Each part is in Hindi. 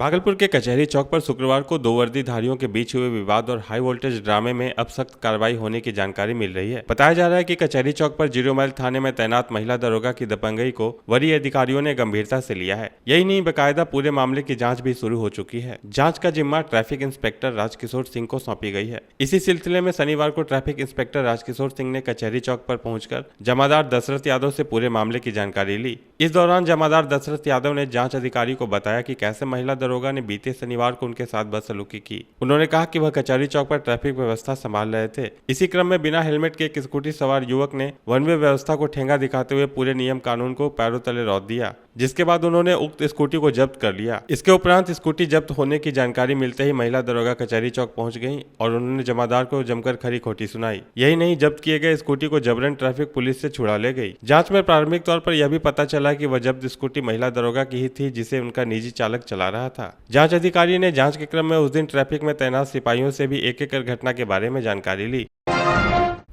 भागलपुर के कचहरी चौक पर शुक्रवार को दो वर्दीधारियों के बीच हुए विवाद और हाई वोल्टेज ड्रामे में अब सख्त कार्रवाई होने की जानकारी मिल रही है। बताया जा रहा है कि कचहरी चौक पर 0 माइल थाने में तैनात महिला दरोगा की दबंगई को वरीय अधिकारियों ने गंभीरता से लिया है। यही नहीं, बकायदा पूरे मामले की जाँच भी शुरू हो चुकी है। जाँच का जिम्मा ट्रैफिक इंस्पेक्टर राजकिशोर सिंह को सौंपी गई है। इसी सिलसिले में शनिवार को ट्रैफिक इंस्पेक्टर राजकिशोर सिंह ने कचहरी चौक पर पहुंचकर जमादार दशरथ यादव से पूरे मामले की जानकारी ली। इस दौरान जमादार दशरथ यादव ने जांच अधिकारी को बताया कि कैसे महिला दरोगा ने बीते शनिवार को उनके साथ बदसलूकी की। उन्होंने कहा कि वह कचहरी चौक पर ट्रैफिक व्यवस्था संभाल रहे थे। इसी क्रम में बिना हेलमेट के एक स्कूटी सवार युवक ने वन वे व्यवस्था को ठेंगा दिखाते हुए पूरे नियम कानून को पैरों तले रौंद दिया, जिसके बाद उन्होंने उक्त स्कूटी को जब्त कर लिया। इसके उपरांत स्कूटी जब्त होने की जानकारी मिलते ही महिला दरोगा कचहरी चौक पहुंच गईं और उन्होंने जमादार को जमकर खरी खोटी सुनाई। यही नहीं, जब्त किए गए स्कूटी को जबरन ट्रैफिक पुलिस से छुड़ा ले गई। जांच में प्रारंभिक तौर पर यह भी पता चला कि वह जब्त स्कूटी महिला दरोगा की ही थी, जिसे उनका निजी चालक चला रहा था। जांच अधिकारी ने जांच के क्रम में उस दिन ट्रैफिक में तैनात सिपाहियों से भी एक घटना के बारे में जानकारी ली।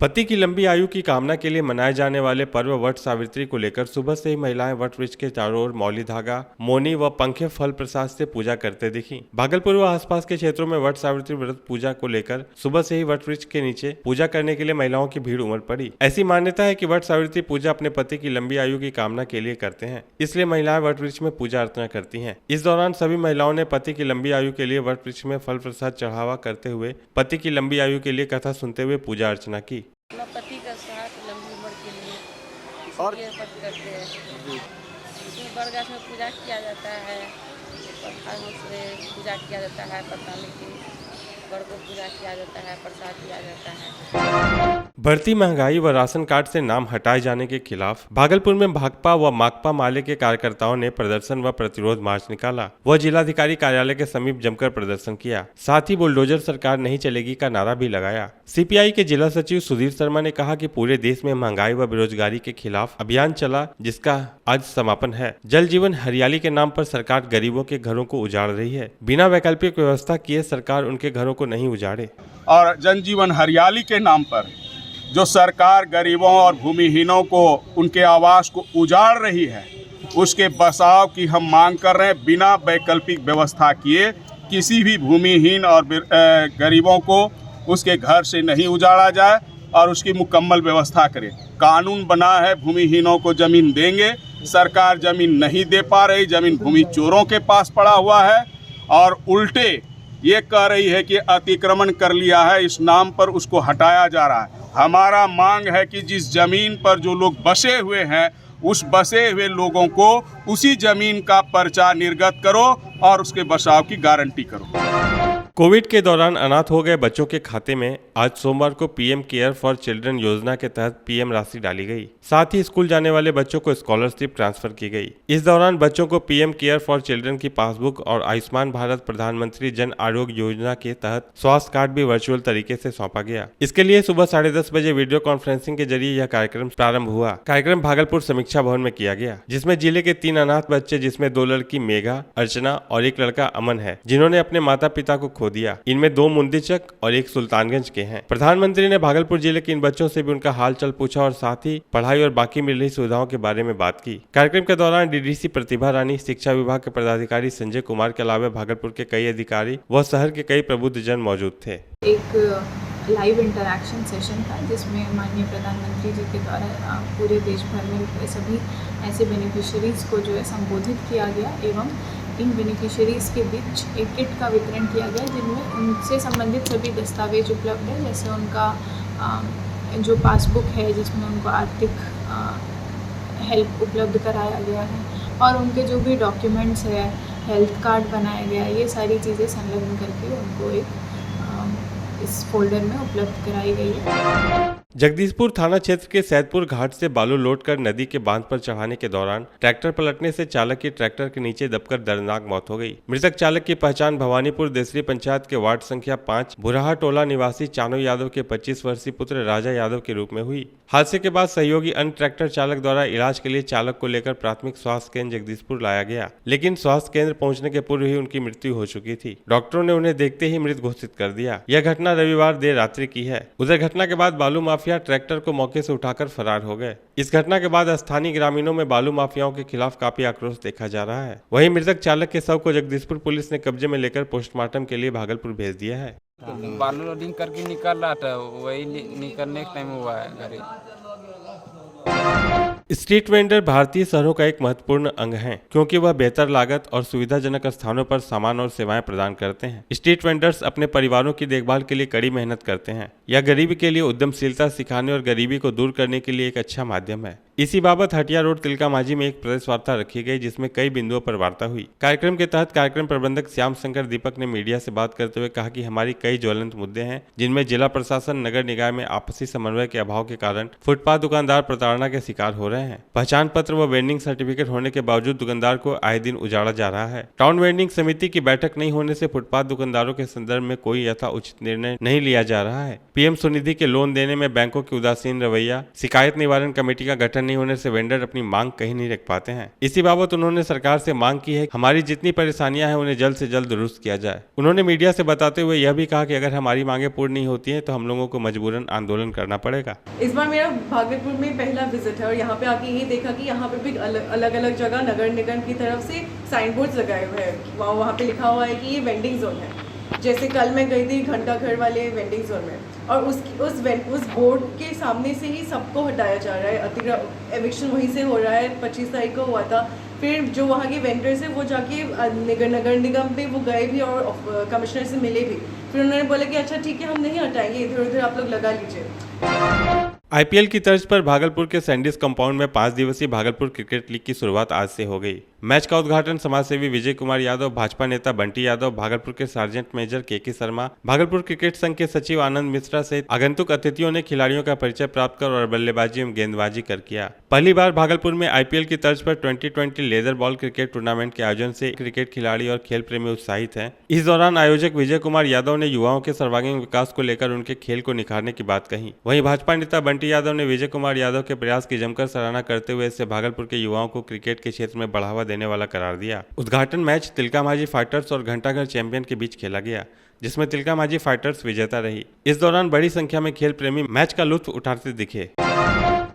पति की लंबी आयु की कामना के लिए मनाए जाने वाले पर्व वट सावित्री को लेकर सुबह से ही महिलाएं वट वृक्ष के चारों ओर मौली धागा, मोनी व पंखे फल प्रसाद से पूजा करते दिखी। भागलपुर व आसपास के क्षेत्रों में वट सावित्री व्रत पूजा को लेकर सुबह से ही वट वृक्ष के नीचे पूजा करने के लिए महिलाओं की भीड़ उमड़ पड़ी। ऐसी मान्यता है कि वट सावित्री पूजा अपने पति की लंबी आयु की कामना के लिए करते हैं, इसलिए महिलाएं वट वृक्ष में पूजा अर्चना करती है। इस दौरान सभी महिलाओं ने पति की लंबी आयु के लिए वट वृक्ष में फल प्रसाद चढ़ावा करते हुए पति की लंबी आयु के लिए कथा सुनते हुए पूजा अर्चना की। पति का साथ लंबी उम्र के लिए और व्रत करते हैं। इसमें बरगद में पूजा किया जाता है, प्रसाद से पूजा किया जाता है, पताली की बड़ को पूजा किया जाता है, प्रसाद दिया जाता है। बढ़ती महंगाई व राशन कार्ड से नाम हटाए जाने के खिलाफ भागलपुर में भाकपा व माकपा माले के कार्यकर्ताओं ने प्रदर्शन व प्रतिरोध मार्च निकाला। वह जिलाधिकारी कार्यालय के समीप जमकर प्रदर्शन किया। साथ ही बुलडोजर सरकार नहीं चलेगी का नारा भी लगाया। सीपीआई के जिला सचिव सुधीर शर्मा ने कहा कि पूरे देश में महंगाई व बेरोजगारी के खिलाफ अभियान चला, जिसका आज समापन है। जल जीवन हरियाली के नाम पर सरकार गरीबों के घरों को उजाड़ रही है। बिना वैकल्पिक व्यवस्था किए सरकार उनके घरों को नहीं उजाड़े। और जनजीवन हरियाली के नाम पर जो सरकार गरीबों और भूमिहीनों को उनके आवास को उजाड़ रही है, उसके बचाव की हम मांग कर रहे हैं। बिना वैकल्पिक व्यवस्था किए किसी भी भूमिहीन और गरीबों को उसके घर से नहीं उजाड़ा जाए और उसकी मुकम्मल व्यवस्था करें। कानून बना है, भूमिहीनों को जमीन देंगे। सरकार जमीन नहीं दे पा रही, जमीन भूमि चोरों के पास पड़ा हुआ है और उल्टे ये कह रही है कि अतिक्रमण कर लिया है, इस नाम पर उसको हटाया जा रहा है। हमारा मांग है कि जिस जमीन पर जो लोग बसे हुए हैं, उस बसे हुए लोगों को उसी जमीन का पर्चा निर्गत करो और उसके बचाव की गारंटी करो। कोविड के दौरान अनाथ हो गए बच्चों के खाते में आज सोमवार को पीएम केयर फॉर चिल्ड्रन योजना के तहत पीएम राशि डाली गई। साथ ही स्कूल जाने वाले बच्चों को स्कॉलरशिप ट्रांसफर की गई। इस दौरान बच्चों को पीएम केयर फॉर चिल्ड्रन की पासबुक और आयुष्मान भारत प्रधानमंत्री जन आरोग्य योजना के तहत स्वास्थ्य कार्ड भी वर्चुअल तरीके से सौंपा गया। इसके लिए सुबह 10:30 बजे वीडियो कॉन्फ्रेंसिंग के जरिए यह कार्यक्रम प्रारंभ हुआ। कार्यक्रम भागलपुर समीक्षा भवन में किया गया, जिसमें जिले के 3 अनाथ बच्चे, जिसमें 2 लड़की मेघा, अर्चना और 1 लड़का अमन है, जिन्होंने अपने माता पिता को खो दिया। इनमें 2 मुंदीचक और 1 सुल्तानगंज के हैं। प्रधानमंत्री ने भागलपुर जिले के इन बच्चों से भी उनका हालचाल पूछा और साथ ही पढ़ाई और बाकी मिल रही सुविधाओं के बारे में बात की। कार्यक्रम के दौरान डीडीसी प्रतिभा रानी, शिक्षा विभाग के पदाधिकारी संजय कुमार के अलावा भागलपुर के कई अधिकारी व शहर के कई प्रबुद्ध जन मौजूद थे। एक लाइव इंटरैक्शन सेशन था, जिसमें माननीय प्रधानमंत्री जी के द्वारा पूरे देश भर में सभी ऐसे बेनिफिशियरीज को जो है संबोधित किया गया एवं इन बेनिफिशियरीज के बीच एक किट का वितरण किया गया, जिनमें उनसे संबंधित सभी दस्तावेज उपलब्ध है, जैसे उनका जो पासबुक है जिसमें उनको आर्थिक हेल्प उपलब्ध कराया गया है और उनके जो भी डॉक्यूमेंट्स है, हेल्थ कार्ड बनाया गया है, ये सारी चीज़ें संलग्न करके उनको एक इस फोल्डर में उपलब्ध कराई गई है। जगदीशपुर थाना क्षेत्र के सैदपुर घाट से बालू लोड कर नदी के बांध पर चढ़ाने के दौरान ट्रैक्टर पलटने से चालक की ट्रैक्टर के नीचे दबकर दर्दनाक मौत हो गई। मृतक चालक की पहचान भवानीपुर देसरी पंचायत के वार्ड संख्या 5 भुराहा टोला निवासी चानो यादव के 25 वर्षीय पुत्र राजा यादव के रूप में हुई। हादसे के बाद सहयोगी अन्य ट्रैक्टर चालक द्वारा इलाज के लिए चालक को लेकर प्राथमिक स्वास्थ्य केंद्र जगदीशपुर लाया गया, लेकिन स्वास्थ्य केंद्र पहुंचने के पूर्व ही उनकी मृत्यु हो चुकी थी। डॉक्टरों ने उन्हें देखते ही मृत घोषित कर दिया। यह घटना रविवार देर रात्रि की है। उधर घटना के बाद बालू माफिया माफिया ट्रैक्टर को मौके से उठाकर फरार हो गए। इस घटना के बाद स्थानीय ग्रामीणों में बालू माफियाओं के खिलाफ काफी आक्रोश देखा जा रहा है। वहीं मृतक चालक के शव को जगदीशपुर पुलिस ने कब्जे में लेकर पोस्टमार्टम के लिए भागलपुर भेज दिया है। बालू लोडिंग करके निकल रहा था, वही निकलने के टाइम हुआ है गाड़ी। स्ट्रीट वेंडर भारतीय शहरों का एक महत्वपूर्ण अंग है, क्योंकि वह बेहतर लागत और सुविधाजनक स्थानों पर सामान और सेवाएं प्रदान करते हैं। स्ट्रीट वेंडर्स अपने परिवारों की देखभाल के लिए कड़ी मेहनत करते हैं। यह गरीबी के लिए उद्यमशीलता सिखाने और गरीबी को दूर करने के लिए एक अच्छा माध्यम है। इसी बाबत हटिया रोड तिलका माझी में एक प्रेस वार्ता रखी गई, जिसमें कई बिंदुओं पर वार्ता हुई। कार्यक्रम के तहत कार्यक्रम प्रबंधक श्याम शंकर दीपक ने मीडिया से बात करते हुए कहा कि हमारी कई ज्वलंत मुद्दे हैं, जिनमें जिला प्रशासन नगर निकाय में आपसी समन्वय के अभाव के कारण फुटपाथ दुकानदार प्रताड़ना के शिकार हो रहे हैं। पहचान पत्र व वेंडिंग सर्टिफिकेट होने के बावजूद दुकानदार को आए दिन उजाड़ा जा रहा है। टाउन वेंडिंग समिति की बैठक नहीं होने से फुटपाथ दुकानदारों के संदर्भ में कोई यथा उचित निर्णय नहीं लिया जा रहा है। पीएम स्वनिधि के लोन देने में बैंकों की उदासीन रवैया, शिकायत निवारण कमेटी का गठन नहीं होने से वेंडर अपनी मांग कहीं नहीं रख पाते हैं। इसी बाबत उन्होंने सरकार से मांग की है हमारी जितनी परेशानियां हैं उन्हें जल्द से जल्द दुरुस्त किया जाए। उन्होंने मीडिया से बताते हुए यह भी कहा कि अगर हमारी मांगे पूर्ण नहीं होती हैं तो हम लोगों को मजबूरन आंदोलन करना पड़ेगा। इस बार मेरा भागलपुर में पहला विजिट है और यहाँ पे आके ये देखा कि यहाँ पे भी अलग अलग जगह नगर निगम की तरफ से साइन बोर्ड्स लगाए हुए हैं। वहाँ पे लिखा हुआ है कि ये वेंडिंग जोन है। जैसे कल मैं गई थी घंटा घर वाले वेंडिंग जोन में, और उस बोर्ड के सामने से ही सबको हटाया जा रहा है। अतिक्रमण एविक्शन वहीं से हो रहा है। 25 तारीख को हुआ था। फिर जो वहाँ के वेंडर्स हैं वो जाके नगर निगम पे वो गए भी और कमिश्नर से मिले भी। फिर उन्होंने बोला कि अच्छा ठीक है, हम नहीं हटाएंगे, इधर उधर आप लोग लगा लीजिए। आईपीएल की तर्ज पर भागलपुर के सैंडिस कंपाउंड में 5 दिवसीय भागलपुर क्रिकेट लीग की शुरुआत आज से हो गई। मैच का उद्घाटन समाजसेवी विजय कुमार यादव, भाजपा नेता बंटी यादव, भागलपुर के सार्जेंट मेजर के शर्मा, भागलपुर क्रिकेट संघ के सचिव आनंद मिश्रा सहित आगंतुक अतिथियों ने खिलाड़ियों का परिचय प्राप्त कर और बल्लेबाजी एवं गेंदबाजी कर किया। पहली बार भागलपुर में आईपीएल की तर्ज पर 2020 लेदर बॉल क्रिकेट टूर्नामेंट के आयोजन से क्रिकेट खिलाड़ी और खेल प्रेमी उत्साहित हैं। इस दौरान आयोजक विजय कुमार यादव ने युवाओं के सर्वांगीण विकास को लेकर उनके खेल को निखारने की बात कही। वहीं भाजपा नेता बंटी यादव ने विजय कुमार यादव के प्रयास की जमकर सराहना करते हुए इससे भागलपुर के युवाओं को क्रिकेट के क्षेत्र में बढ़ावा देने वाला करार दिया। उद्घाटन मैच तिलका माझी फाइटर्स और घंटाघर चैंपियन के बीच खेला गया, जिसमें तिलका माझी फाइटर्स विजेता रही। इस दौरान बड़ी संख्या में खेल प्रेमी मैच का लुत्फ उठाते दिखे।